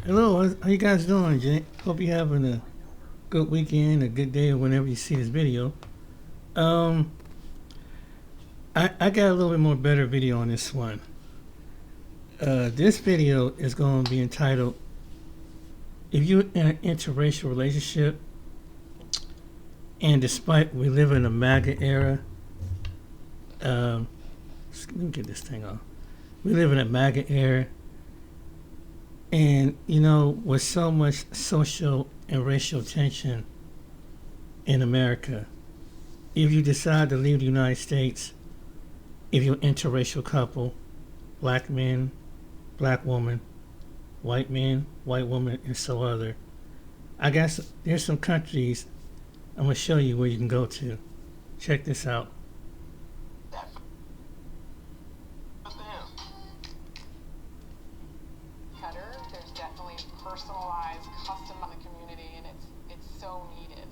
Hello, how you guys doing, Jay? Hope you're having a good weekend, a good day, or whenever you see this video. Um, I got a little bit more better video on this one. This video is going to be entitled, If You're in an Interracial Relationship, and despite we live in a MAGA era, um, let me get this thing off. We live in a MAGA era, and with so much social and racial tension in America, if you decide to leave the United States, if you're an interracial couple, black men, black woman, white man, white woman, and so other, I guess there's some countries I'm going to show you where you can go to. Check this out. There's definitely personalized, custom on the community, and it's so needed.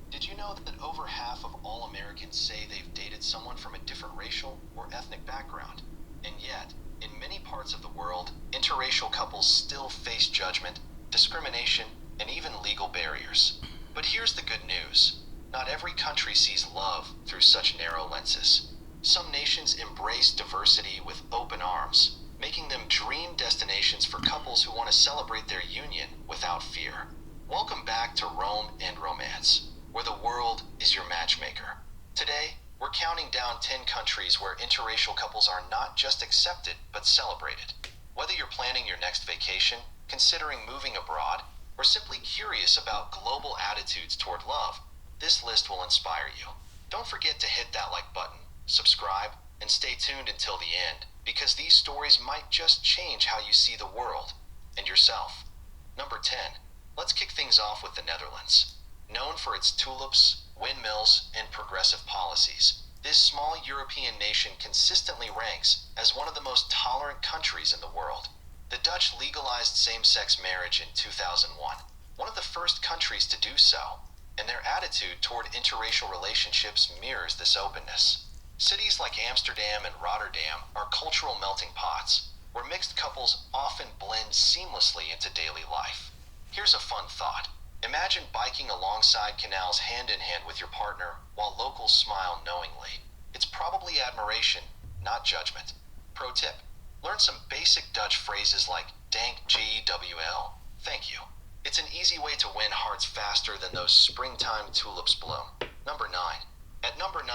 Did you know that over half of all Americans say they've dated someone from a different racial or ethnic background? And yet, in many parts of the world, interracial couples still face judgment, discrimination, and even legal barriers. But here's the good news. Not every country sees love through such narrow lenses. Some nations embrace diversity with open arms, making them dream destinations for couples who want to celebrate their union without fear. Welcome back to Rome and Romance, where the world is your matchmaker. Today, we're counting down 10 countries where interracial couples are not just accepted, but celebrated. Whether you're planning your next vacation, considering moving abroad, or simply curious about global attitudes toward love, this list will inspire you. Don't forget to hit that like button, subscribe, and stay tuned until the end, because these stories might just change how you see the world and yourself. Number 10. Let's kick things off with the Netherlands. Known for its tulips, windmills, and progressive policies, this small European nation consistently ranks as one of the most tolerant countries in the world. The Dutch legalized same-sex marriage in 2001, one of the first countries to do so, and their attitude toward interracial relationships mirrors this openness. Cities like Amsterdam and Rotterdam are cultural melting pots, where mixed couples often blend seamlessly into daily life. Here's a fun thought. Imagine biking alongside canals hand in hand with your partner while locals smile knowingly. It's probably admiration, not judgment. Pro tip. Learn some basic Dutch phrases like dank GWL, thank you. It's an easy way to win hearts faster than those springtime tulips bloom. Number 9. At number 9,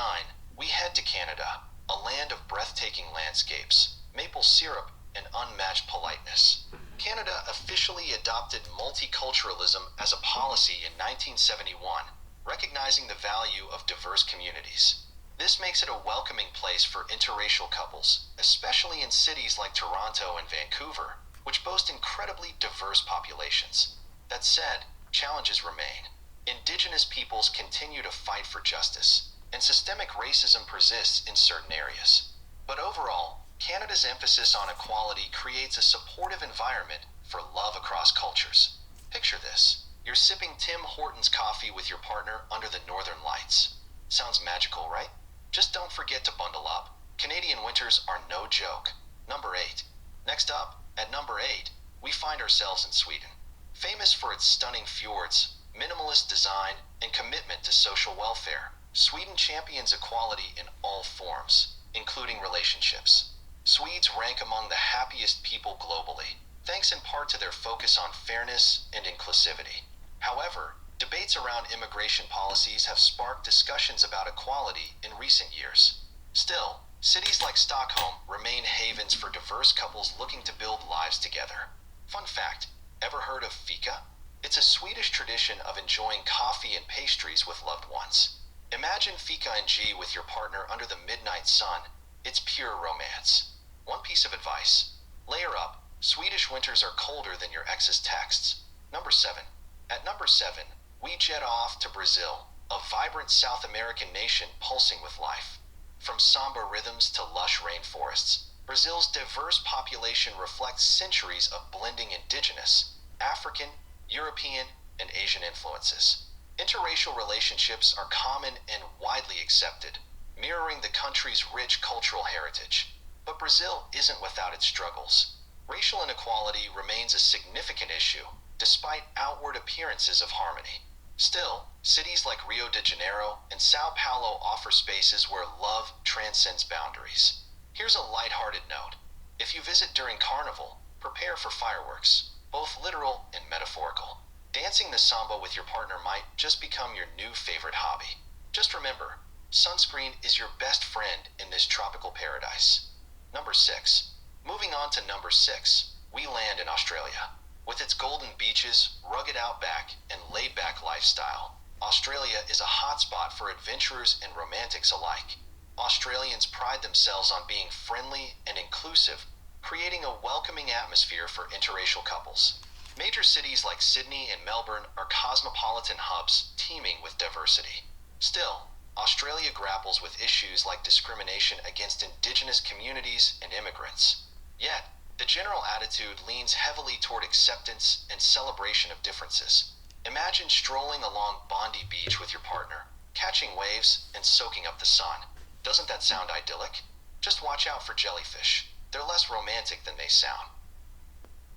we head to Canada, a land of breathtaking landscapes, maple syrup, and unmatched politeness. Canada officially adopted multiculturalism as a policy in 1971, recognizing the value of diverse communities. This makes it a welcoming place for interracial couples, especially in cities like Toronto and Vancouver, which boast incredibly diverse populations. That said, challenges remain. Indigenous peoples continue to fight for justice, and systemic racism persists in certain areas. But overall, Canada's emphasis on equality creates a supportive environment for love across cultures. Picture this. You're sipping Tim Hortons coffee with your partner under the northern lights. Sounds magical, right? Just don't forget to bundle up. Canadian winters are no joke. Number 8. Next up, at number 8, we find ourselves in Sweden. Famous for its stunning fjords, minimalist design, and commitment to social welfare, Sweden champions equality in all forms, including relationships. Swedes rank among the happiest people globally, thanks in part to their focus on fairness and inclusivity. However, debates around immigration policies have sparked discussions about equality in recent years. Still, cities like Stockholm remain havens for diverse couples looking to build lives together. Fun fact, ever heard of fika? It's a Swedish tradition of enjoying coffee and pastries with loved ones. Imagine fika and G with your partner under the midnight sun. It's pure romance. One piece of advice. Layer up. Swedish winters are colder than your ex's texts. Number 7. At number 7, we jet off to Brazil, a vibrant South American nation pulsing with life. From samba rhythms to lush rainforests, Brazil's diverse population reflects centuries of blending indigenous, African, European, and Asian influences. Interracial relationships are common and widely accepted, mirroring the country's rich cultural heritage. But Brazil isn't without its struggles. Racial inequality remains a significant issue, despite outward appearances of harmony. Still, cities like Rio de Janeiro and Sao Paulo offer spaces where love transcends boundaries. Here's a lighthearted note. If you visit during Carnival, prepare for fireworks, both literal and metaphorical. Dancing the samba with your partner might just become your new favorite hobby. Just remember, sunscreen is your best friend in this tropical paradise. Number 6. Moving on to number 6, we land in Australia. With its golden beaches, rugged outback, and laid-back lifestyle, Australia is a hotspot for adventurers and romantics alike. Australians pride themselves on being friendly and inclusive, creating a welcoming atmosphere for interracial couples. Major cities like Sydney and Melbourne are cosmopolitan hubs teeming with diversity. Still, Australia grapples with issues like discrimination against Indigenous communities and immigrants. Yet, the general attitude leans heavily toward acceptance and celebration of differences. Imagine strolling along Bondi Beach with your partner, catching waves and soaking up the sun. Doesn't that sound idyllic? Just watch out for jellyfish. They're less romantic than they sound.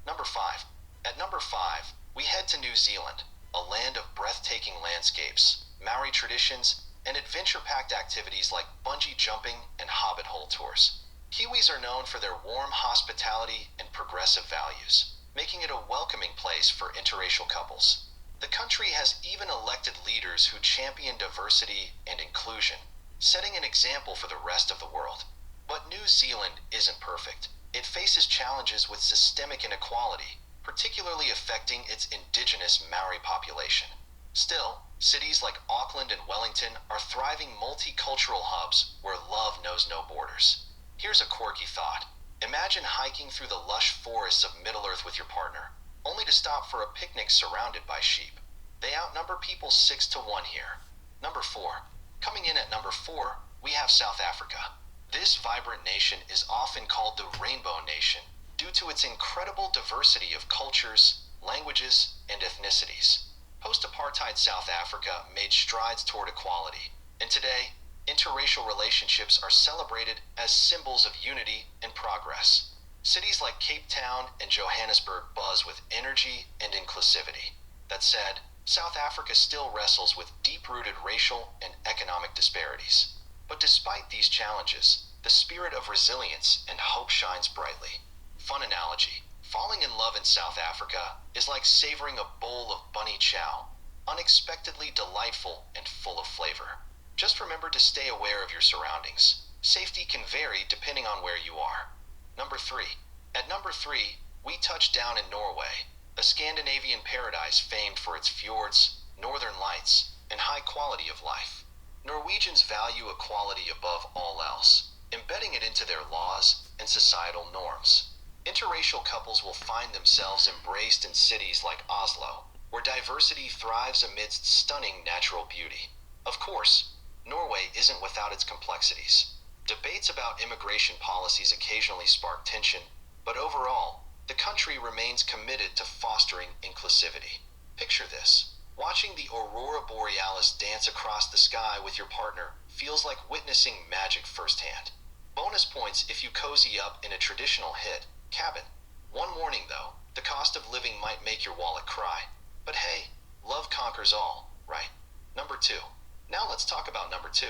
Number 5. At number 5, we head to New Zealand, a land of breathtaking landscapes, Maori traditions, and adventure-packed activities like bungee jumping and hobbit hole tours. Kiwis are known for their warm hospitality and progressive values, making it a welcoming place for interracial couples. The country has even elected leaders who champion diversity and inclusion, setting an example for the rest of the world. But New Zealand isn't perfect. It faces challenges with systemic inequality, particularly affecting its indigenous Maori population. Still, cities like Auckland and Wellington are thriving multicultural hubs where love knows no borders. Here's a quirky thought. Imagine hiking through the lush forests of Middle-earth with your partner, only to stop for a picnic surrounded by sheep. They outnumber people 6 to 1 here. Number 4. Coming in at number 4, we have South Africa. This vibrant nation is often called the Rainbow Nation due to its incredible diversity of cultures, languages, and ethnicities. Post-apartheid South Africa made strides toward equality, and today, interracial relationships are celebrated as symbols of unity and progress. Cities like Cape Town and Johannesburg buzz with energy and inclusivity. That said, South Africa still wrestles with deep-rooted racial and economic disparities. But despite these challenges, the spirit of resilience and hope shines brightly. Fun analogy. Falling in love in South Africa is like savoring a bowl of bunny chow, unexpectedly delightful and full of flavor. Just remember to stay aware of your surroundings. Safety can vary depending on where you are. Number 3. At number 3, we touch down in Norway, a Scandinavian paradise famed for its fjords, northern lights, and high quality of life. Norwegians value equality above all else, embedding it into their laws and societal norms. Interracial couples will find themselves embraced in cities like Oslo, where diversity thrives amidst stunning natural beauty. Of course, Norway isn't without its complexities. Debates about immigration policies occasionally spark tension, but overall, the country remains committed to fostering inclusivity. Picture this. Watching the aurora borealis dance across the sky with your partner feels like witnessing magic firsthand. Bonus points if you cozy up in a traditional hit cabin. One warning though, the cost of living might make your wallet cry. But hey, love conquers all, right? Number 2. Now let's talk about number 2,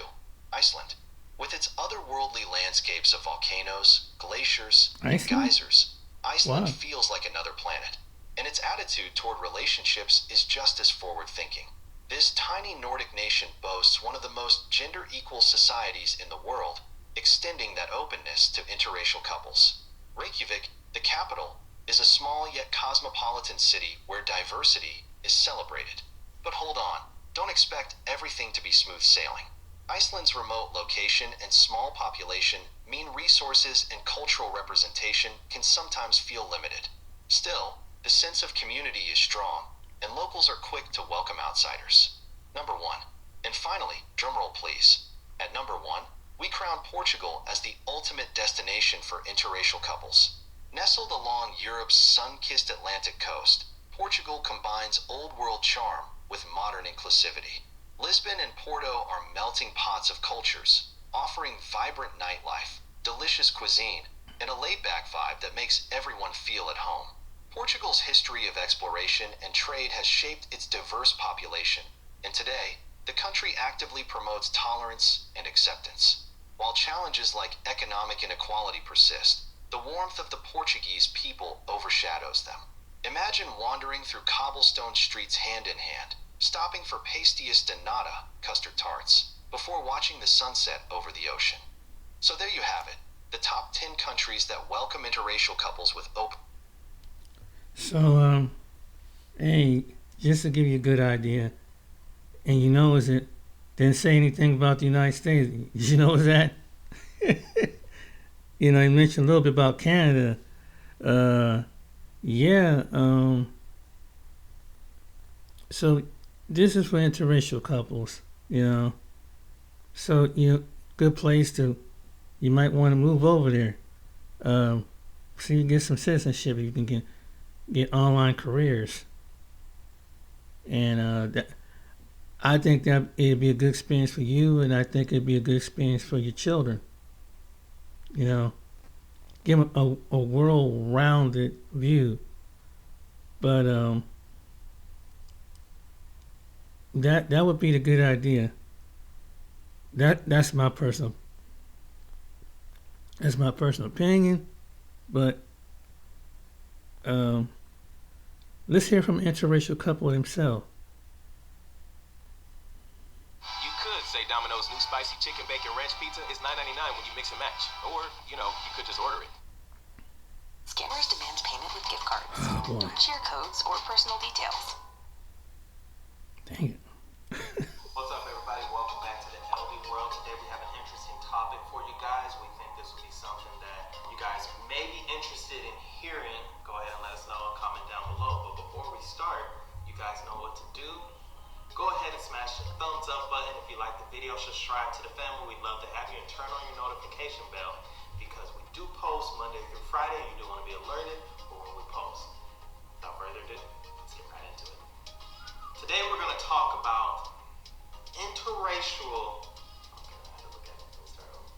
Iceland. With its otherworldly landscapes of volcanoes, glaciers, and geysers, Iceland feels like another planet. And its attitude toward relationships is just as forward-thinking. This tiny Nordic nation boasts one of the most gender-equal societies in the world, extending that openness to interracial couples. Reykjavik, the capital, is a small yet cosmopolitan city where diversity is celebrated. But hold on, don't expect everything to be smooth sailing. Iceland's remote location and small population mean resources and cultural representation can sometimes feel limited. Still, the sense of community is strong, and locals are quick to welcome outsiders. Number 1. And finally, drumroll please. At number 1, we crown Portugal as the ultimate destination for interracial couples. Nestled along Europe's sun-kissed Atlantic coast, Portugal combines old-world charm with modern inclusivity. Lisbon and Porto are melting pots of cultures, offering vibrant nightlife, delicious cuisine, and a laid-back vibe that makes everyone feel at home. Portugal's history of exploration and trade has shaped its diverse population, and today, the country actively promotes tolerance and acceptance. While challenges like economic inequality persist, the warmth of the Portuguese people overshadows them. Imagine wandering through cobblestone streets hand in hand, stopping for pastéis de nata, custard tarts, before watching the sunset over the ocean. So there you have it, the top 10 countries that welcome interracial couples with open... So, hey, just to give you a good idea, and you notice it didn't say anything about the United States. Did you notice that? You know, he mentioned a little bit about Canada. Yeah. So this is for interracial couples. You know, so good place to. You might want to move over there. So you can get some citizenship. You can get online careers, and I think that it'd be a good experience for you, and I think it'd be a good experience for your children. You know, give them a world-rounded view. But that would be the good idea. That's my personal opinion. But let's hear from an interracial couple himself. You could say Domino's new spicy chicken bacon ranch pizza is $9.99 when you mix and match. Or, you could just order it. Scanners demand payment with gift cards. Oh, boy. Don't share codes or personal details. Dang it. What's up, everybody? Welcome back to the LB World. Today we have an interesting topic for you guys. We think this will be something that you guys may be interested in hearing. Go ahead and let us know and comment down below. But before we start, you guys know what to do. Go ahead and smash the thumbs up button. If you like the video, subscribe to the family. We'd love to have you, and turn on your notification bell, because we do post Monday through Friday. You do want to be alerted for when we post. Without further ado, let's get right into it. Today we're going to talk about interracial... Okay, I had to look at it. Let me start over.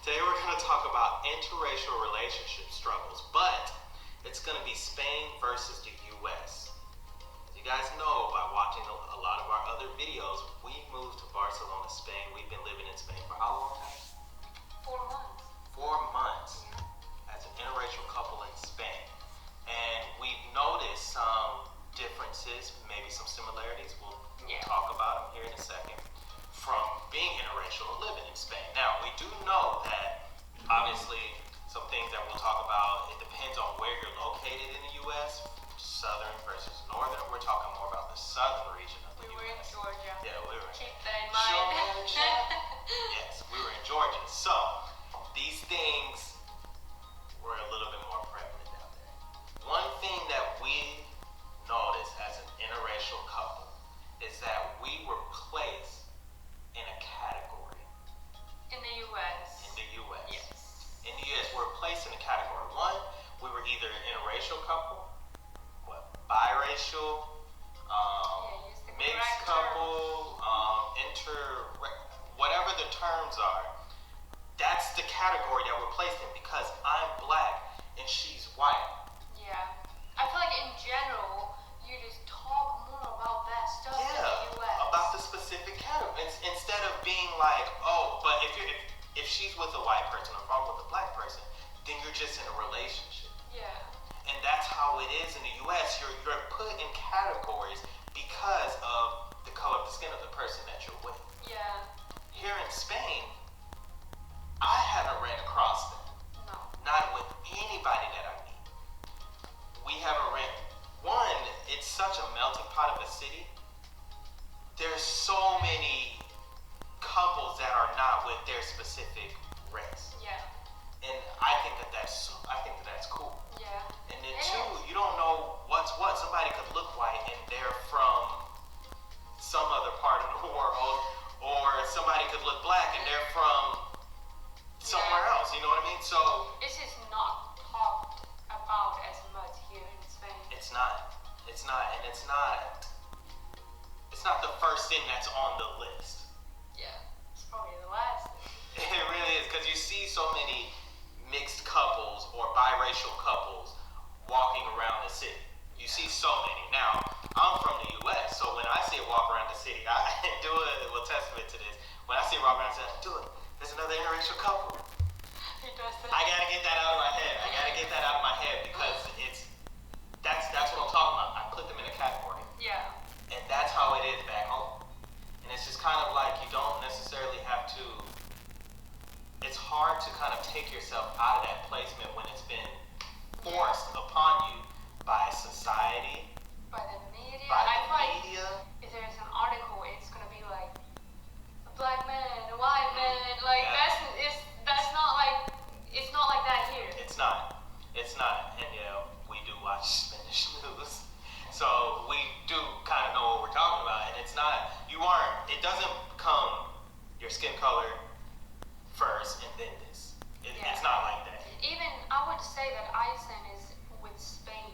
Today we're going to talk about interracial relationship struggles, but it's going to be Spain versus the U.S. As you guys know, by watching a lot of our other videos, we moved to Barcelona, Spain. We've been living in Spain for how long time? 4 months. 4 months as an interracial couple in Spain. And we've noticed some differences, maybe some similarities. We'll talk about them here in a second, from being interracial and living in Spain. Now, we do know that, obviously, some things that we'll talk about, it depends on where you're located in the U.S., southern versus northern. We're talking more about the southern region of the We were in U.S. Georgia. Yeah, we were in Keep that in mind. Georgia. Yes, we were in Georgia. So, these things were a little bit more prevalent out there. One thing that we noticed as an interracial couple is that we were placed in a category. In the U.S. In the U.S. Yes. In the U.S., we were placed in a category. One, we were either an interracial couple, biracial, use the mixed correct couple, whatever the terms are. That's the category that we're placed in, because I'm black and she's white. Yeah. I feel like in general, you just talk more about that stuff in the U.S. About the specific category. Instead of being like, oh, but if she's with a white person or if I'm with a black person, then you're just in a relationship. Yeah. And that's how it is in the U.S. You're put in categories because of the color of the skin of the person that you're with. Yeah. Here in Spain, I haven't ran across that. No. Not with anybody that I meet. We haven't ran. One, it's such a melting pot of a city. There's so many couples that are not with their specific race. Yeah. And I think that's cool. Yeah. And then It two, is. you don't know what's what. Somebody could look white and they're from some other part of the world, or somebody could look black and they're from somewhere else. You know what I mean? So It's just not talked about as much here in Spain. it's not, and it's not the first thing that's on the list. Yeah. It's probably the last thing. It really is, because you see so many mixed couples or biracial couples walking around the city. You see so many. Now, I'm from the U.S., so when I see it walk around the city, I do it with testament to this. When I see it walk around the city, I do it. There's another interracial couple. He does that. I gotta get that out of my head. Because that's what I'm talking about. I put them in a category. Yeah. And that's how it is back home. And it's just kind of like you don't necessarily have to. It's hard to kind of take yourself out of that placement when it's been forced upon you by society, By the media. by I the feel like media. if there's an article, it's gonna be like a black man, a white man. Like Yeah. that's not like it's not like that here. It's not. And we do watch Spanish news. So we do kind of know what we're talking about. And it doesn't come your skin color first and then this. It's not like that. Even I would say that Iceland is with Spain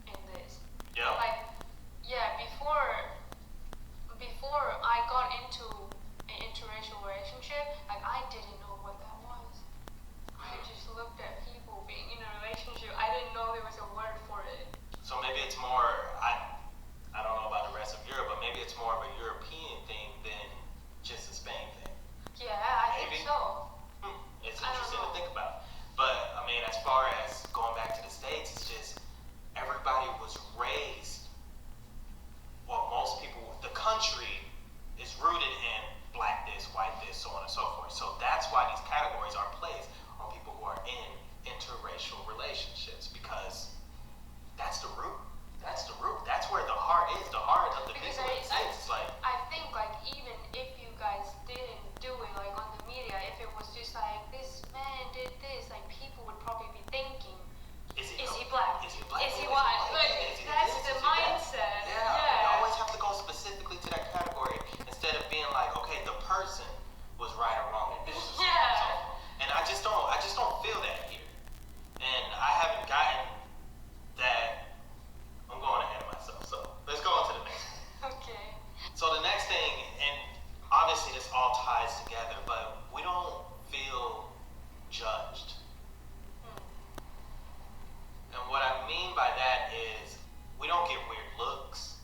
in this. Yeah. Like, yeah, before I got into an interracial relationship, like I didn't know what that was. I just looked at people being in a relationship. I didn't know there was a word for it. So maybe it's more, I don't know about the rest of Europe, but maybe it's more of a European thing than just a Spain thing. Yeah, I Maybe. think so. It's I don't interesting to know. think about. But, I mean, as far as going back to the States, it's just everybody was raised, well, most people, the country is rooted in black this, white this, so on and so forth. So that's why these categories are placed on people who are in interracial relationships, because that's the root. That's where the heart is. The heart of the Because people exists. Like, I think like even if you guys didn't do it like on the media, if it was just like this man did this, like people would probably be thinking, is is he black? Is he black? Is he white? Like Is he that's this? the Is he that? mindset. Yeah. You always have to go specifically to that category instead of being like, okay, the person was right or wrong in this. Yeah. And I just don't feel that here. And I haven't gotten that. I'm going ahead of myself. So let's go on to the next one. Okay. So the next thing, and obviously this all ties together, but we don't feel judged. And what I mean by that is we don't get weird looks.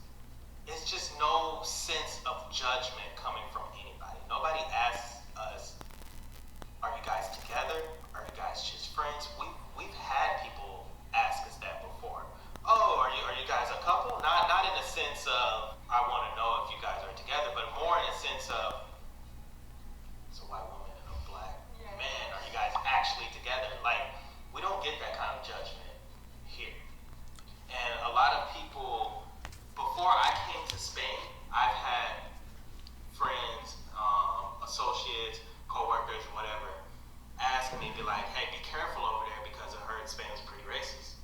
It's just no sense of judgment coming from anybody. Nobody asks us, are you guys together? Are you guys just friends? We've had people ask us that before. Oh, are you guys a couple? Not in the sense of I want to know if you guys are together, but more in the sense of it's a white woman and a black man. Are you guys actually together? Like, we don't get that kind of judgment here. And a lot of people, before I came to Spain, I've had friends, associates, co-workers, whatever, ask me, be like, hey, be careful over there because I heard Spain was pretty racist.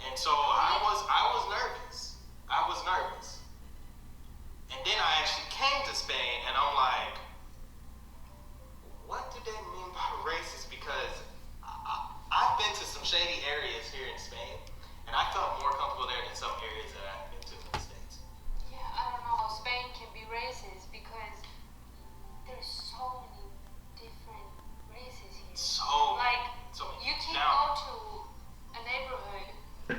And so I was nervous. And then I actually came to Spain and I'm like, what do they mean by racist? Because I've been to some shady areas here in Spain and I felt more comfortable there than some areas that I've been to in the States. Yeah, I don't know. Spain can be racist because there's so many different races here. Like, you can go to a neighborhood 5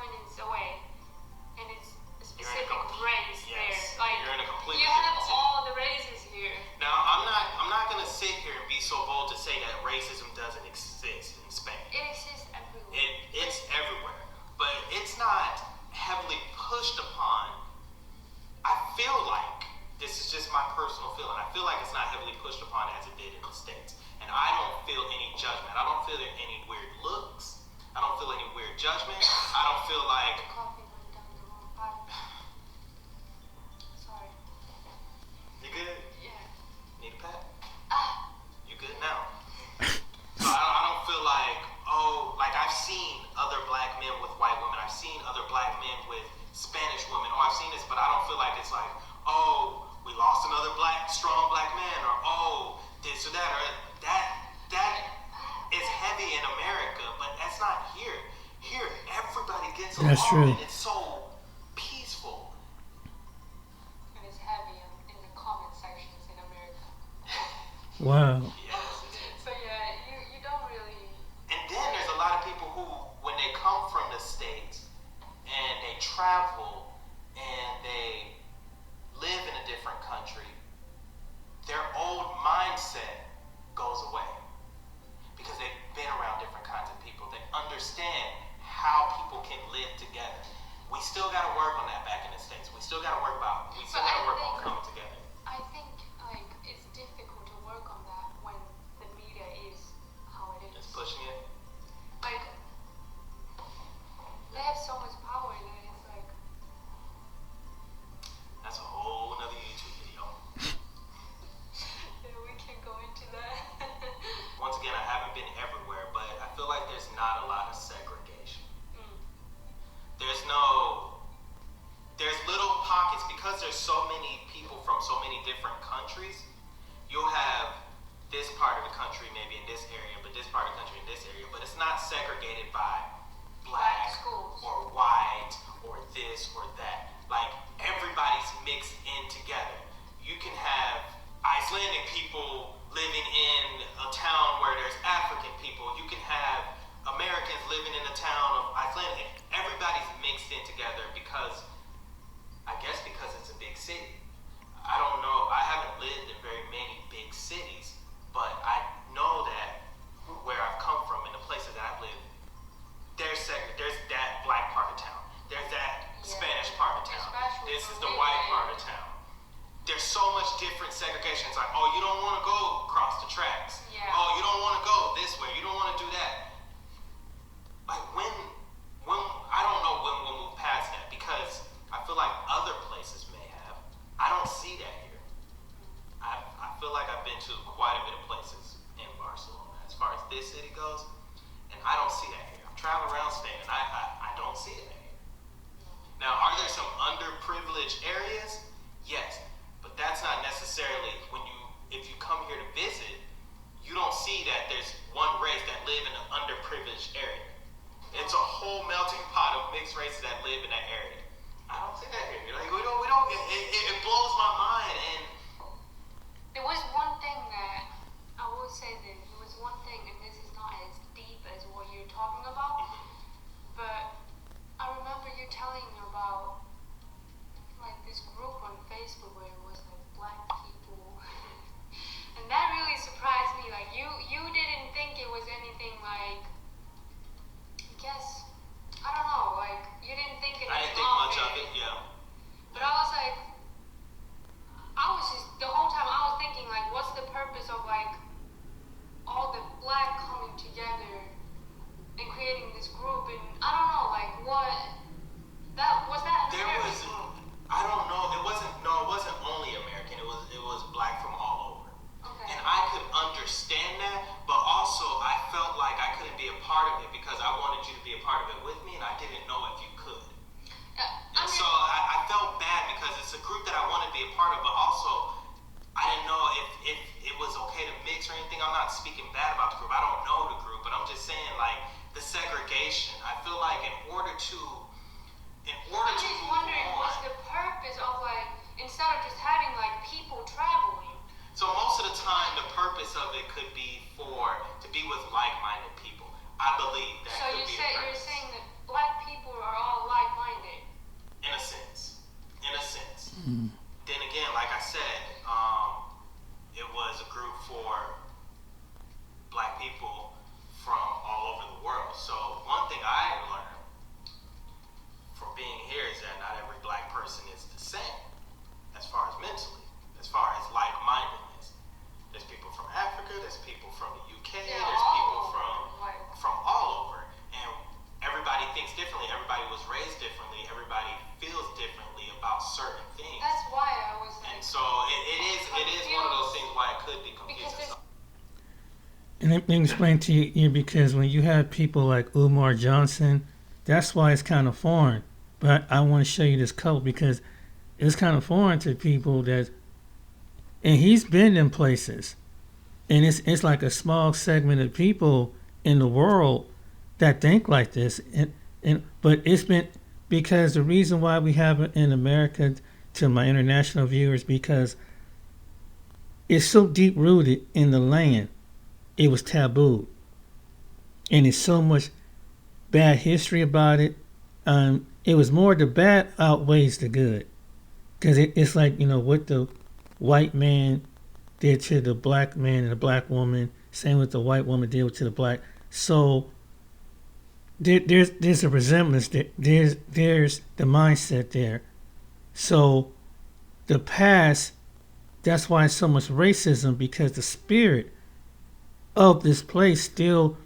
minutes away, and it's a specific race there. Like, you're in a completely you have different all the races here. Now, I'm not gonna sit here and be so bold to say that racism doesn't exist in Spain. It exists everywhere. It's everywhere, but it's not heavily pushed upon. I feel like this is just my personal feeling. I feel like it's not heavily pushed upon as it did in the States, and I don't feel any judgment. I don't feel any weird looks. I don't feel any weird judgment. I don't feel like. The coffee went down the wrong pipe. Sorry. You good? Yeah. Need a pat? You good now? So I don't feel like, like I've seen other black men with white women. I've seen other black men with Spanish women. Or I've seen this, but I don't feel like it's like, we lost another strong black man, or this or that, or that is heavy in America, but that's not here. Here, everybody gets along, That's true. and it's so peaceful. And it's heavy in the comment sections in America. Wow. Yes, it is. So yeah, you don't really understand how people can live together. We still got to work on that back in the States. We still got to work on coming together. I think like it's difficult to work on that when the media is how it is. It's pushing it. Like they have so much power that it's like that's a whole another YouTube video. yeah, we can go into that. Once again, I haven't been everywhere, but I feel like there's not a lot of segregation. There's little pockets because there's so many people from so many different countries. You'll have this part of the country maybe in this area, but this part of the country in this area, but it's not segregated by black schools or white or this or that. Like everybody's mixed in together. You can have Icelandic people living in a town where there's African people. You can have Americans living in a town of Icelandic. Everybody's mixed in together because it's a big city. I don't know, I haven't lived in very many big cities, but I know that where I've come from and the places that I've lived, there's that black part of town. There's that Spanish part of town. Especially This is the white part of town. There's so much different segregation. It's like, oh, you don't want to go across the tracks. Yeah. Oh, you don't want to go this way. You don't want to do that. Like when I don't know when we'll move past that because I feel like other places may have. I don't see that here. I feel like I've been to quite a bit of places in Barcelona as far as this city goes, and I don't see that here. I'm traveling around Spain and I don't see that here. Now, are there some underprivileged areas? Yes, but that's not necessarily if you come here to visit, you don't see that there's one race that live in an underprivileged area. It's a whole melting pot of mixed races that live in that area. I don't see that here. Like we don't. It blows my mind. And there was one thing that I will say that there was one thing, and this is not as deep as what you're talking about, but I remember you telling me about like this group on Facebook where it was like black people, and that really surprised me. Like you didn't think it was anything like. I guess I don't know. Like you didn't think it. I didn't think much of it. Yeah. But I was like, the whole time I was thinking like, what's the purpose of like all the black coming together and creating this group? And I don't know, like what that was that. There was. I don't know. It wasn't only American. It was black from all over. Okay. And I could understand that, but also I felt like I couldn't be a part of it because I wanted you to be a part of it with me, and I didn't know if you could. And so I felt bad because it's a group that I wanted to be a part of, but also I didn't know if it was okay to mix or anything. I'm not speaking bad about the group. I don't know the group, but I'm just saying like the segregation. I feel like in order to I'm just wondering what's the purpose of like instead of just having like people traveling. So most of the time, the purpose of it could be to be with like-minded people. I believe that. So you're saying that black people are all like-minded. In a sense. Then again, like I said, it was a group for black people from all over the world. So one thing I learned from being here is that not every black person is the same as far as mentally, as far as like-mindedness. There's people from Africa, there's people from the UK, there's people from all over. And everybody thinks differently, everybody was raised differently, everybody feels differently about certain things. That's why I was like. And so it is one of those things why it could be confusing. And let me explain to you because when you have people like Umar Johnson, that's why it's kind of foreign. But I want to show you this cult because it's kind of foreign to people and he's been in places, and it's like a small segment of people in the world that think like this, but it's been because the reason why we have it in America to my international viewers because it's so deep rooted in the land, it was taboo, and there's so much bad history about it. It was more the bad outweighs the good, because it's like what the white man did to the black man and the black woman, same with the white woman did to the black. So there's a resemblance. There's the mindset there. So the past, that's why so much racism, because the spirit of this place still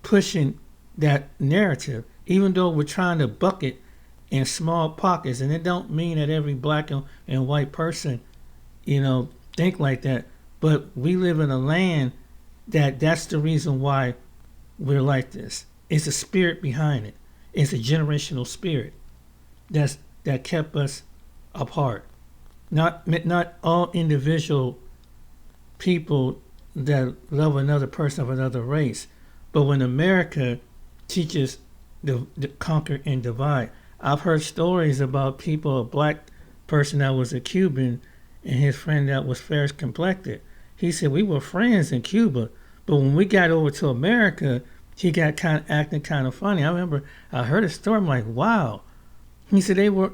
pushing that narrative, even though we're trying to bucket in small pockets, and it don't mean that every black and white person, think like that. But we live in a land that's the reason why we're like this. It's a spirit behind it. It's a generational spirit that kept us apart. Not all individual people that love another person of another race, but when America teaches the conquer and divide. I've heard stories about people, a black person that was a Cuban and his friend that was fair complected. He said we were friends in Cuba, but when we got over to America, he got acting kind of funny. I remember I heard a story. I'm like, wow. He said they were,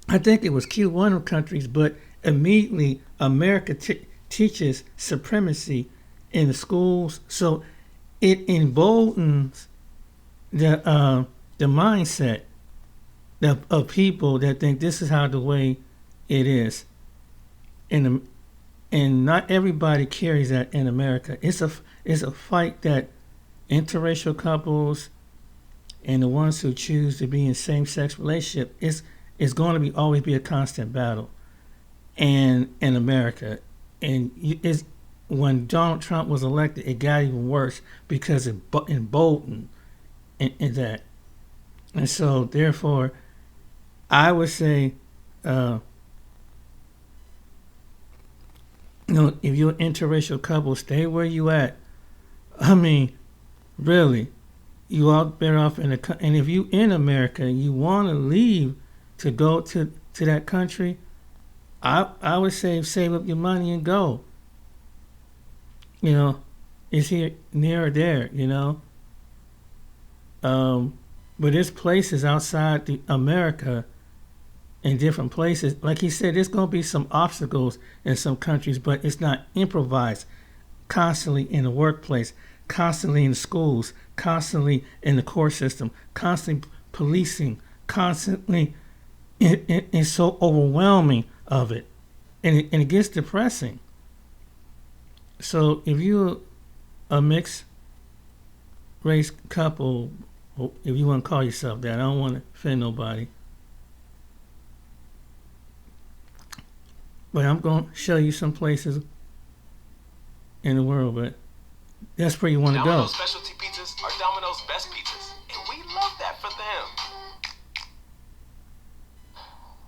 I think it was Q1 countries, but immediately America teaches supremacy in the schools, so it emboldens the mindset of people that think this is how the way it is. And not everybody carries that in America. It's a fight that interracial couples and the ones who choose to be in same-sex relationship is going to always be a constant battle. And in America, and when Donald Trump was elected, it got even worse because it emboldened in that. And so, therefore, I would say, if you're an interracial couple, stay where you at. I mean, really, you are better off and if you in America, you want to leave to go to that country, I would say save up your money and go. It's here, near or there, but there's places outside America, in different places. Like he said, there's going to be some obstacles in some countries, but it's not improvised. Constantly in the workplace, constantly in the schools, constantly in the court system, constantly policing, constantly. It's so overwhelming of it, and it gets depressing. So if you're a mixed race couple, if you want to call yourself that, I don't want to offend nobody, but I'm going to show you some places in the world, but that's where you want to go. Domino's specialty pizzas are Domino's best pizzas, and we love that for them.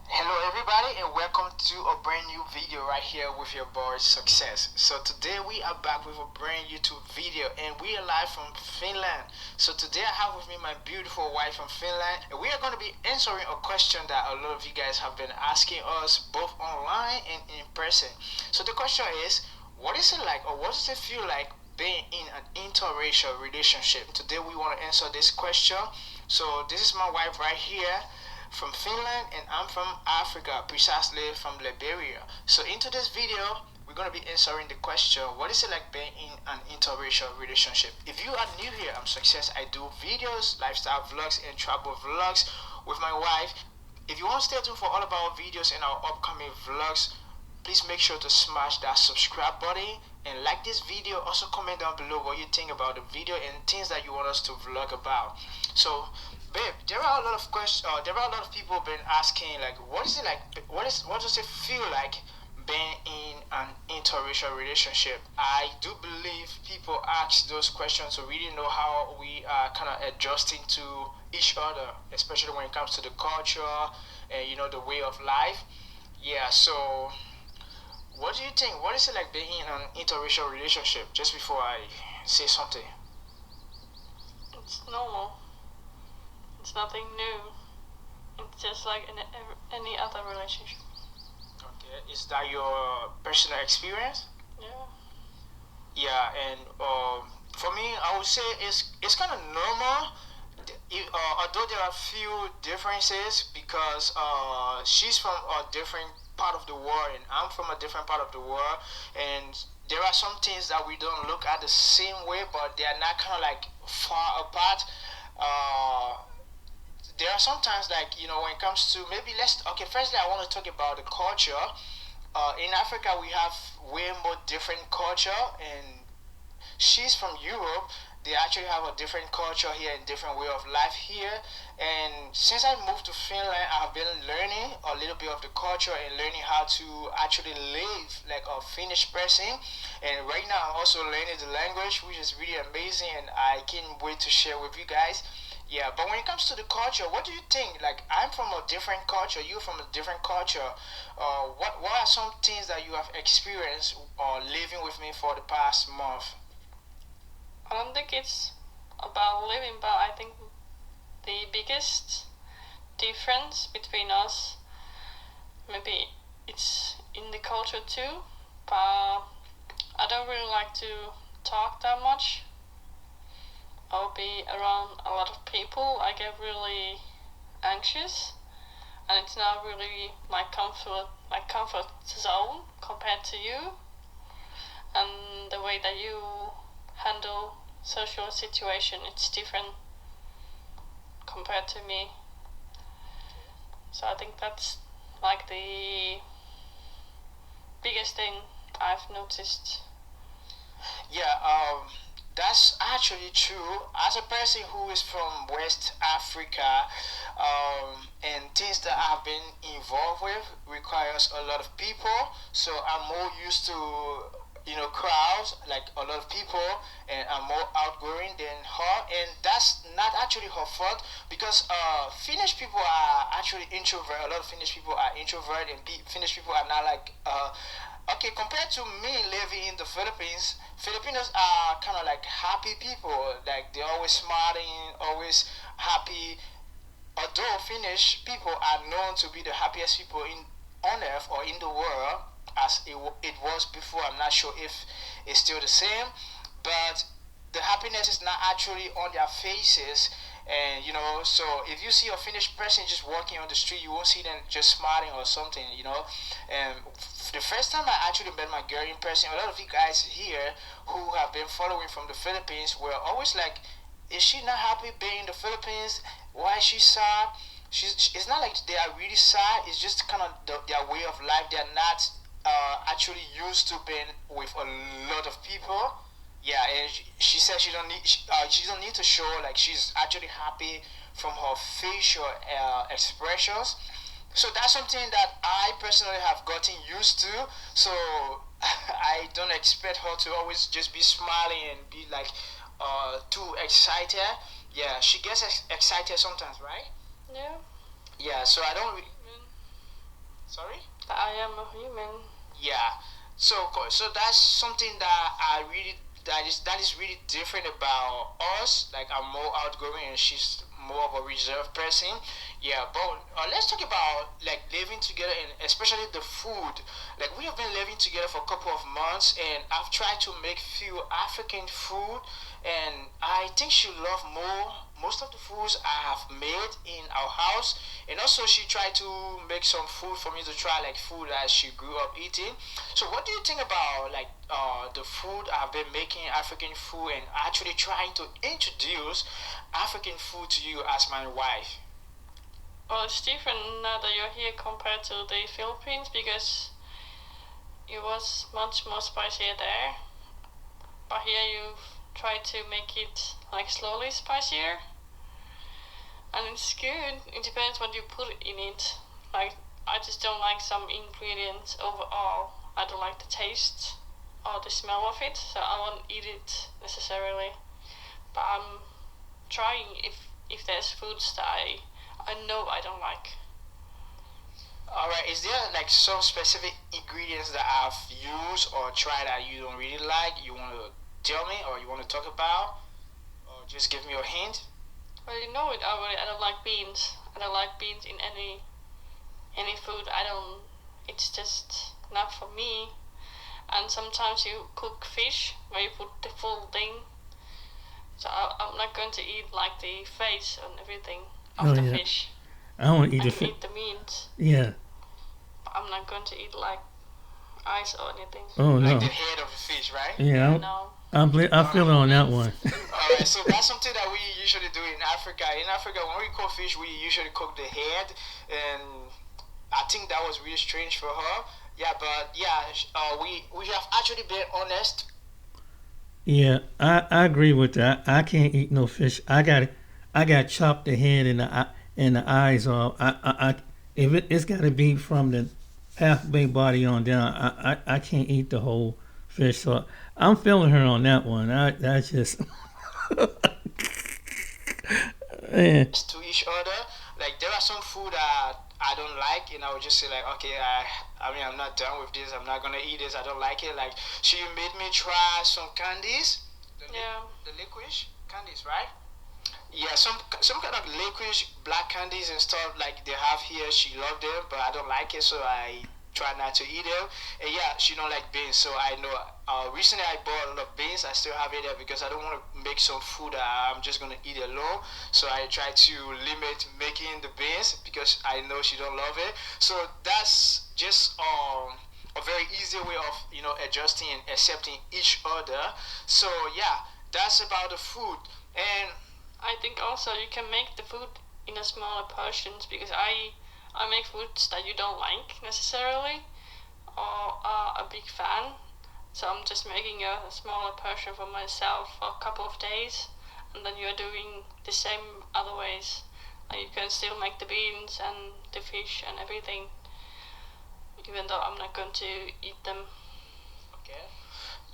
Hello everybody and welcome to a brand new video right here with your boy Success. So today we are back with a brand YouTube video and we are live from Finland. So today I have with me my beautiful wife from Finland and we are going to be answering a question that a lot of you guys have been asking us both online and in person. So the question is, what is it like, or what does it feel like being in an interracial relationship? Today we want to answer this question. So this is my wife right here from Finland and I'm from Africa, precisely from Liberia. So into this video, we're going to be answering the question, what is it like being in an interracial relationship? If you are new here, I'm Success. I do videos, lifestyle vlogs and travel vlogs with my wife. If you want to stay tuned for all of our videos and our upcoming vlogs, please make sure to smash that subscribe button and like this video. Also comment down below what you think about the video and things that you want us to vlog about. So babe, there are a lot of questions. There are a lot of people been asking, like, what is it like? What does it feel like being in an interracial relationship? I do believe people ask those questions to really know how we are kind of adjusting to each other, especially when it comes to the culture and the way of life. Yeah. So, what do you think? What is it like being in an interracial relationship? Just before I say something. It's normal. It's nothing new. It's just like any other relationship. Okay, is that your personal experience? Yeah. Yeah, and for me, I would say it's kind of normal. Although there are few differences because she's from a different part of the world and I'm from a different part of the world, and there are some things that we don't look at the same way, but they are not kind of like far apart. Uh, there are sometimes like when it comes to maybe let's okay. Firstly, I want to talk about the culture. In Africa, we have way more different culture, and she's from Europe. They actually have a different culture here and different way of life here. And since I moved to Finland, I've been learning a little bit of the culture and learning how to actually live like a Finnish person. And right now, I'm also learning the language, which is really amazing, and I can't wait to share with you guys. Yeah, but when it comes to the culture, what do you think? Like, I'm from a different culture, you're from a different culture. What are some things that you have experienced living with me for the past month? I don't think it's about living, but I think the biggest difference between us, maybe it's in the culture too, but I don't really like to talk that much. I'll be around a lot of people. I get really anxious, and it's not really my comfort zone compared to you, and the way that you handle social situation, it's different compared to me. So I think that's like the biggest thing I've noticed. Yeah, that's actually true. As a person who is from West Africa, and things that I've been involved with requires a lot of people, so I'm more used to crowds, like a lot of people, and I'm more outgoing than her, and that's not actually her fault because Finnish people are actually introvert. A lot of Finnish people are introvert, and Finnish people are not like okay, compared to me living in the Philippines, Filipinos are kind of like happy people. Like they're always smiling, always happy. Although Finnish people are known to be the happiest people in on earth or in the world, as it was before. I'm not sure if it's still the same, but the happiness is not actually on their faces. And so if you see a Finnish person just walking on the street, you won't see them just smiling or something. And the first time I actually met my girl in person, a lot of you guys here who have been following from the Philippines were always like, is she not happy being in the Philippines? Why is she sad? It's not like they are really sad. It's just kind of their way of life. They're not actually used to being with a lot of people. Yeah, and she said she don't need to show like she's actually happy from her facial expressions. So that's something that I personally have gotten used to. So I don't expect her to always just be smiling and be like too excited. Yeah, she gets excited sometimes, right? Yeah, Yeah, so I don't. human. Sorry. I am a human. Yeah. So that's something that that is really different about us. Like I'm more outgoing and she's more of a reserved person. Yeah, but let's talk about like living together and especially the food. Like we have been living together for a couple of months and I've tried to make few African food and I think she love most of the foods I have made in our house, and also she tried to make some food for me to try, like food that she grew up eating. So what do you think about like the food I've been making, African food, and actually trying to introduce African food to you as my wife? Well, it's different now that you're here compared to the Philippines because it was much more spicier there. But here you've tried to make it like slowly spicier, and it's good. It depends what you put in it. Like I just don't like some ingredients overall. I don't like the taste or the smell of it, so I won't eat it necessarily. But I'm trying if there's foods that I know I don't like. All right, is there like some specific ingredients that I've used or tried that you don't really like? You want to tell me, or you want to talk about, or just give me a hint? Well, you know it already. I don't like beans. I don't like beans in any food. I don't. It's just not for me. And sometimes you cook fish where you put the full thing. So I'm not going to eat like the face and everything Oh of the yeah, fish. I want to eat I the can eat the meat, Yeah. but I'm not going to eat like eyes or anything. Oh Like no. the head of the fish, right? Yeah, No. I feel it on that one. Alright, so that's something that we usually do in Africa. In Africa, when we cook fish, we usually cook the head, and I think that was really strange for her. Yeah, but yeah, we have actually been honest. Yeah, I agree with that. I can't eat no fish. I got chopped the head and the eyes off. If it's got to be from the halfway body on down. I can't eat the whole fish. So I'm feeling her on that one. I just man. To each other. Like there are some food that I don't like, and I would just say like, okay, I mean, I'm not done with this. I'm not gonna eat this. I don't like it. Like she made me try some candies, Yeah. the licorice candies, right? Yeah, some kind of licorice black candies and stuff like they have here. She loved them, but I don't like it, so I try not to eat them. And yeah, she don't like beans, so I know. Recently, I bought a lot of beans. I still have it there because I don't want to make some food that I'm just gonna eat alone. So I try to limit making the beans because I know she don't love it. So that's just a very easy way of adjusting and accepting each other. So yeah, that's about the food. And I think also you can make the food in a smaller portions because I make foods that you don't like necessarily or are a big fan. So I'm just making a smaller portion for myself for a couple of days, and then you're doing the same other ways. Like you can still make the beans and the fish and everything, even though I'm not going to eat them. okay.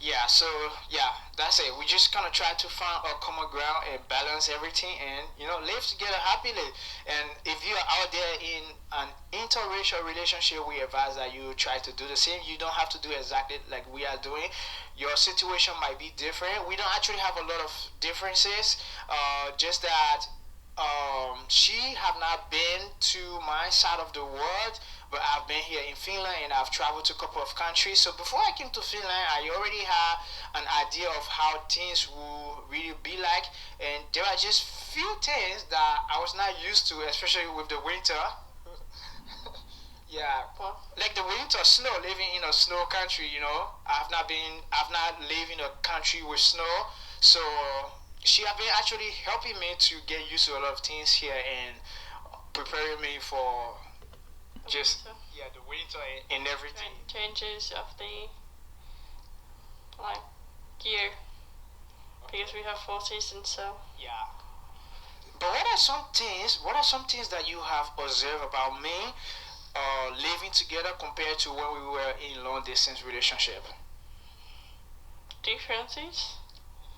Yeah, so yeah, that's it. We just kind of try to find a common ground and balance everything and live together happily. And if you are out there in an interracial relationship, we advise that you try to do the same. You don't have to do exactly like we are doing. Your situation might be different. We don't actually have a lot of differences. Just that she have not been to my side of the world, but I've been here in Finland and I've traveled to a couple of countries. So before I came to Finland, I already had an idea of how things will really be like, and there are just few things that I was not used to, especially with the winter. Yeah, like the winter snow, living in a snow country. I've not lived in a country with snow, so she have been actually helping me to get used to a lot of things here and preparing me for just the winter and everything. Changes of the like year because we have 4 seasons. So Yeah. But what are some things? What are some things that you have observed about me, living together compared to when we were in long distance relationship? differences.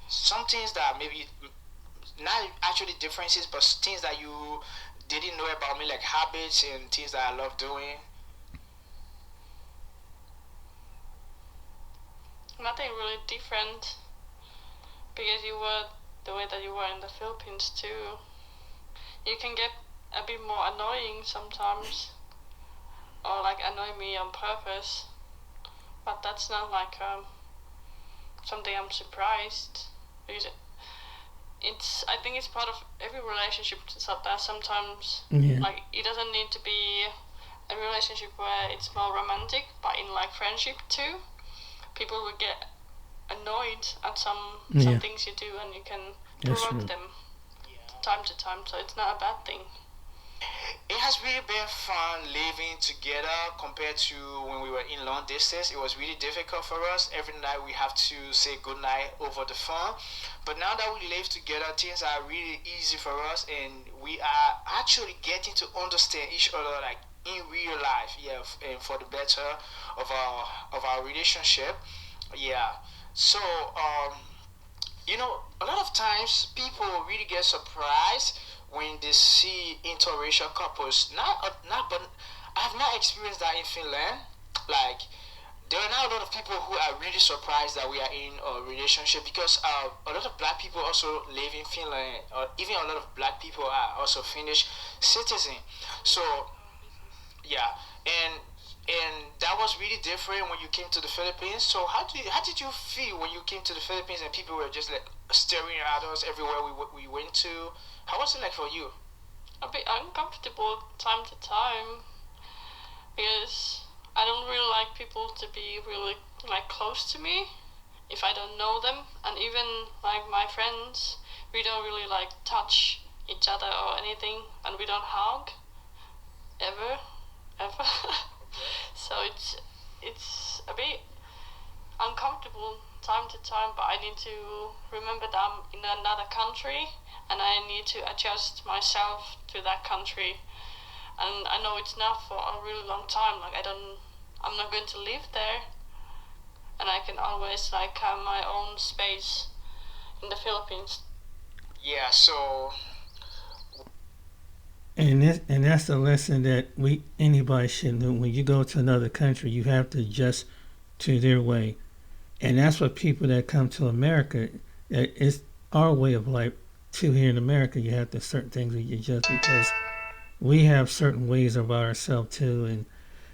Some things that maybe not actually differences, but things that you didn't know about me, like habits and things that I love doing. Nothing really different because you were the way that you were in the Philippines too. You can get a bit more annoying sometimes, or like annoy me on purpose, but that's not like something I'm surprised because it's I think it's part of every relationship that sometimes Yeah. like it doesn't need to be a relationship where it's more romantic, but in like friendship too, people will get annoyed at some Yeah. things you do, and you can That's provoke true. them time to time. So it's not a bad thing. It has really been fun living together compared to when we were in long distance. It was really difficult for us. Every night we have to say goodnight over the phone. But now that we live together, things are really easy for us, and we are actually getting to understand each other like in real life. Yeah, and for the better of our relationship. Yeah. So a lot of times people really get surprised when they see interracial couples. But I have not experienced that in Finland. Like, there are now a lot of people who are really surprised that we are in a relationship because a lot of black people also live in Finland, or even a lot of black people are also Finnish citizens. So yeah, and that was really different when you came to the Philippines. So how did you feel when you came to the Philippines and people were just like staring at us everywhere we went to? How was it like for you? A bit uncomfortable time to time because I don't really like people to be really like close to me if I don't know them, and even like my friends, we don't really like touch each other or anything, and we don't hug ever. So it's a bit uncomfortable time to time, but I need to remember that I'm in another country and I need to adjust myself to that country. And I know it's not for a really long time. Like I'm not going to live there, and I can always like have my own space in the Philippines. Yeah, so And that's the lesson that anybody should know. When you go to another country, you have to adjust to their way, and that's what people that come to America. It's our way of life too. Here in America, you have to certain things that you adjust because we have certain ways of ourselves too, and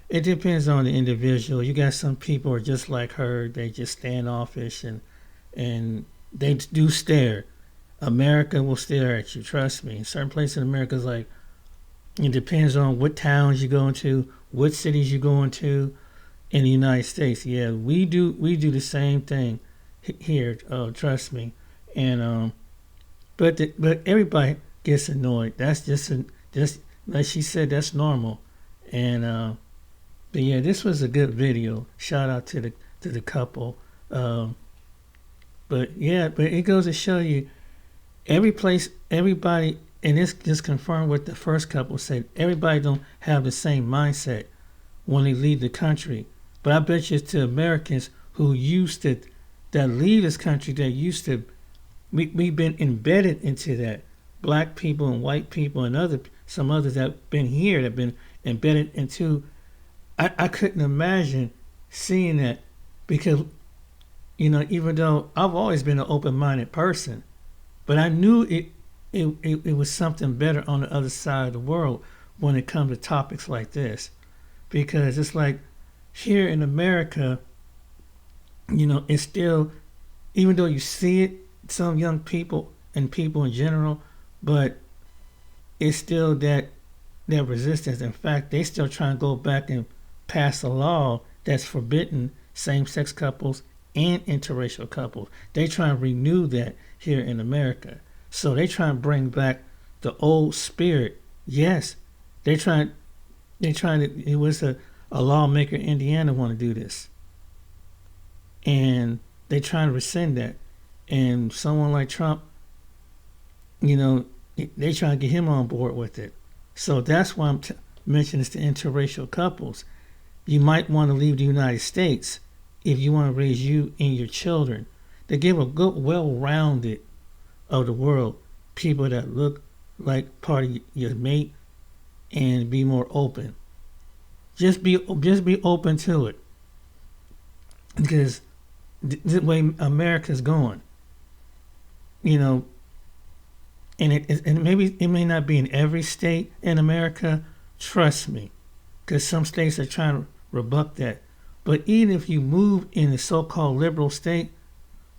it depends on the individual. You got some people are just like her; they just standoffish and they do stare. America will stare at you. Trust me. Certain places in America is like. It depends on what towns you're going to, what cities you're going to in the United States. Yeah, we do the same thing here. Trust me. And but everybody gets annoyed. That's just like she said. That's normal. And but yeah, this was a good video. Shout out to the couple. But yeah, but it goes to show you everybody. And this just confirmed what the first couple said. Everybody don't have the same mindset when they leave the country. But I bet you it's to Americans who that leave this country, that used to, we've been embedded into that. Black people and white people and some others that have been here, that have been embedded into. I couldn't imagine seeing that because, even though I've always been an open-minded person, but I knew it was something better on the other side of the world when it comes to topics like this. Because it's like here in America, it's still, even though you see it, some young people and people in general, but it's still that resistance. In fact, they still trying to go back and pass a law that's forbidding same-sex couples and interracial couples. They try to renew that here in America. So they try and bring back the old spirit. Yes, they trying to. It was a lawmaker in Indiana want to do this, and they trying to rescind that. And someone like Trump, they trying to get him on board with it. So that's why I'm mentioning this to interracial couples. You might want to leave the United States if you want to raise you and your children. They give a good, well-rounded of the world, people that look like part of your mate, and be more open. Just be open to it, because the way America's going, and maybe it may not be in every state in America. Trust me, because some states are trying to rebut that. But even if you move in a so-called liberal state,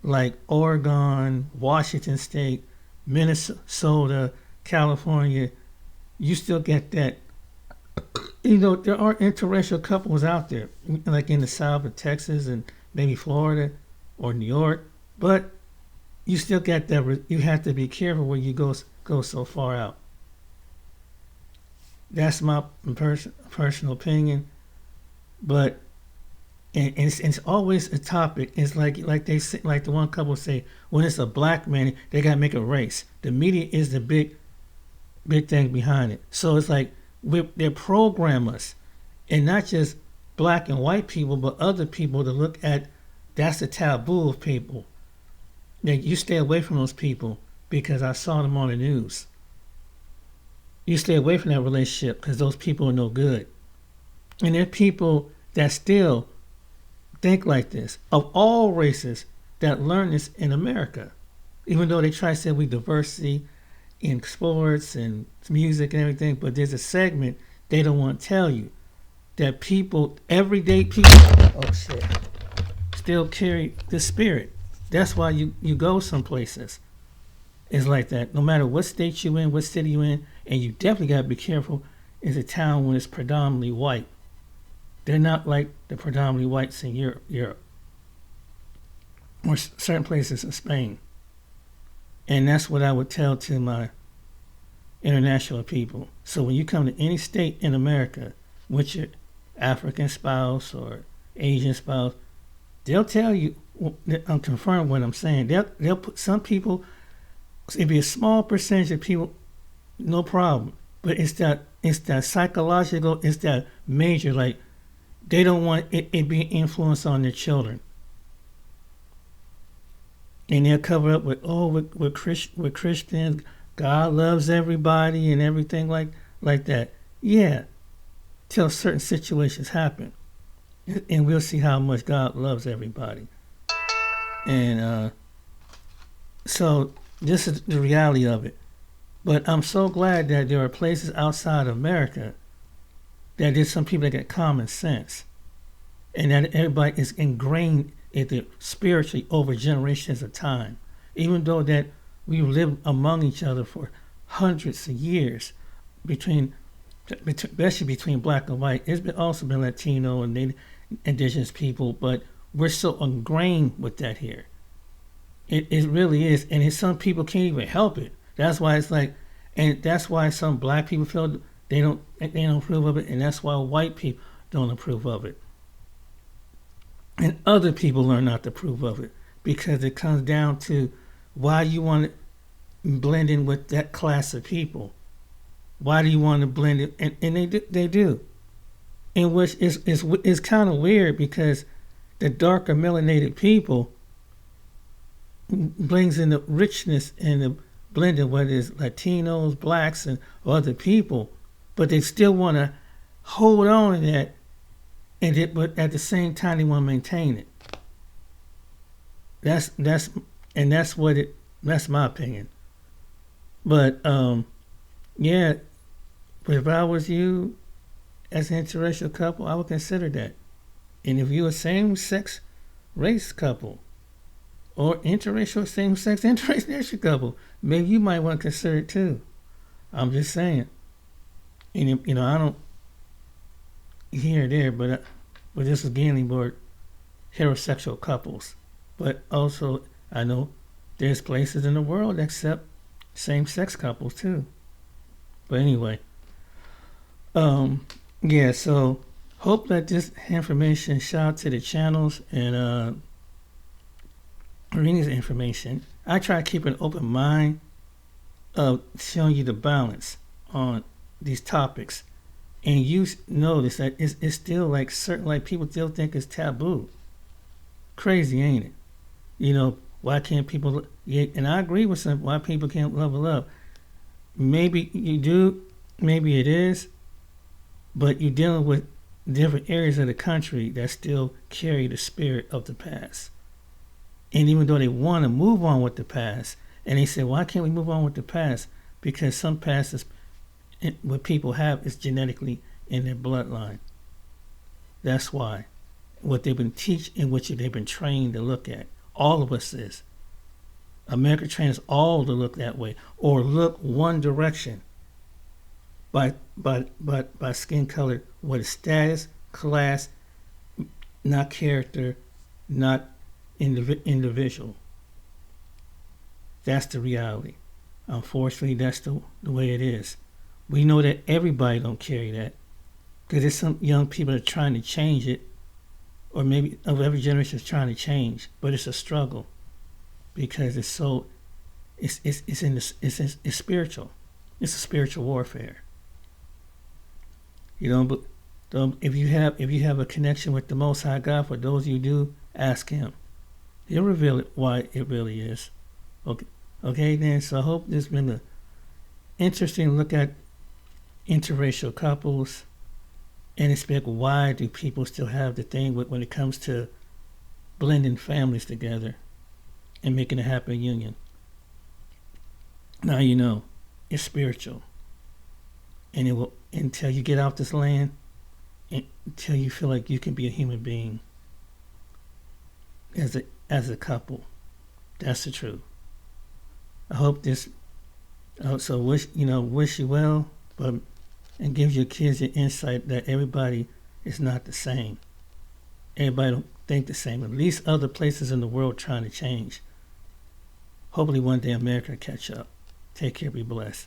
like Oregon, Washington State, Minnesota, California, you still get that. There are interracial couples out there, like in the South of Texas and maybe Florida or New York, but you still get that. You have to be careful where you go so far out. That's my personal opinion, but. And it's always a topic. It's like they say, like the one couple say, when it's a black man, they gotta make a race. The media is the big thing behind it. So it's like they program us, and not just black and white people, but other people to look at. That's the taboo of people. That you stay away from those people because I saw them on the news. You stay away from that relationship because those people are no good. And there are people that still think like this, of all races, that learn this in America. Even though they try to say we diversity in sports and music and everything, but there's a segment they don't want to tell you that people, everyday people, still carry the spirit. That's why you go some places. It's like that. No matter what state you in, what city you in, and you definitely got to be careful, is a town when it's predominantly white. They're not like the predominantly whites in Europe. or certain places in Spain. And that's what I would tell to my international people. So when you come to any state in America with your African spouse or Asian spouse, they'll tell you, I'm confirming what I'm saying. They'll put some people, it'd be a small percentage of people, no problem. But it's that psychological, it's that major, like they don't want it being influenced on their children. And they'll cover up with with Christians, God loves everybody and everything like that. Yeah, till certain situations happen, and we'll see how much God loves everybody. And so this is the reality of it. But I'm so glad that there are places outside of America that there's some people that get common sense, and that everybody is ingrained into spiritually over generations of time. Even though that we've lived among each other for hundreds of years, especially between black and white. It's also been Latino and indigenous people, but we're so ingrained with that here. It really is, and some people can't even help it. That's why it's like, and that's why some black people feel they don't approve of it, and that's why white people don't approve of it. And other people learn not to approve of it because it comes down to why you want to blend in with that class of people. Why do you want to blend it? And they do. In which is kind of weird because the darker melanated people brings in the richness and the blending, whether it's Latinos, blacks, and other people, but they still want to hold on to that, but at the same time they want to maintain it. That's my opinion. But yeah, but if I was you as an interracial couple, I would consider that. And if you're a same-sex race couple or same-sex interracial couple, maybe you might want to consider it too. I'm just saying. And I don't here or there, but this is mainly more heterosexual couples. But also, I know there's places in the world that accept same-sex couples too. But anyway, yeah. So hope that this information, shout out to the channels and reading this information. I try to keep an open mind of showing you the balance on these topics, and you notice that it's still like certain, like people still think it's taboo. Crazy, ain't it? Why can't people? Yeah, and I agree with some. Why people can't level up? Maybe you do, maybe it is, but you're dealing with different areas of the country that still carry the spirit of the past. And even though they want to move on with the past, and they say, why can't we move on with the past? Because some past is what people have is genetically in their bloodline. That's why. What they've been taught and what they've been trained to look at. All of us is. America trains all to look that way, or look one direction by skin color, what is status, class, not character, not individual. That's the reality. Unfortunately, that's the way it is. We know that everybody don't carry that, because there's some young people that are trying to change it, or maybe of every generation is trying to change, but it's a struggle because it's spiritual. It's a spiritual warfare. But if you have a connection with the Most High God, for those you do, ask Him. He'll reveal it, why it really is. Okay, then. So I hope this has been an interesting look at interracial couples, and expect why do people still have the thing when it comes to blending families together and making a happy union. Now it's spiritual, and it will, until you get off this land, until you feel like you can be a human being as a couple. That's the truth. I hope this also wish you well, and gives your kids the insight that everybody is not the same. everybody don't think the same. At least other places in the world trying to change. Hopefully one day America will catch up. Take care, be blessed.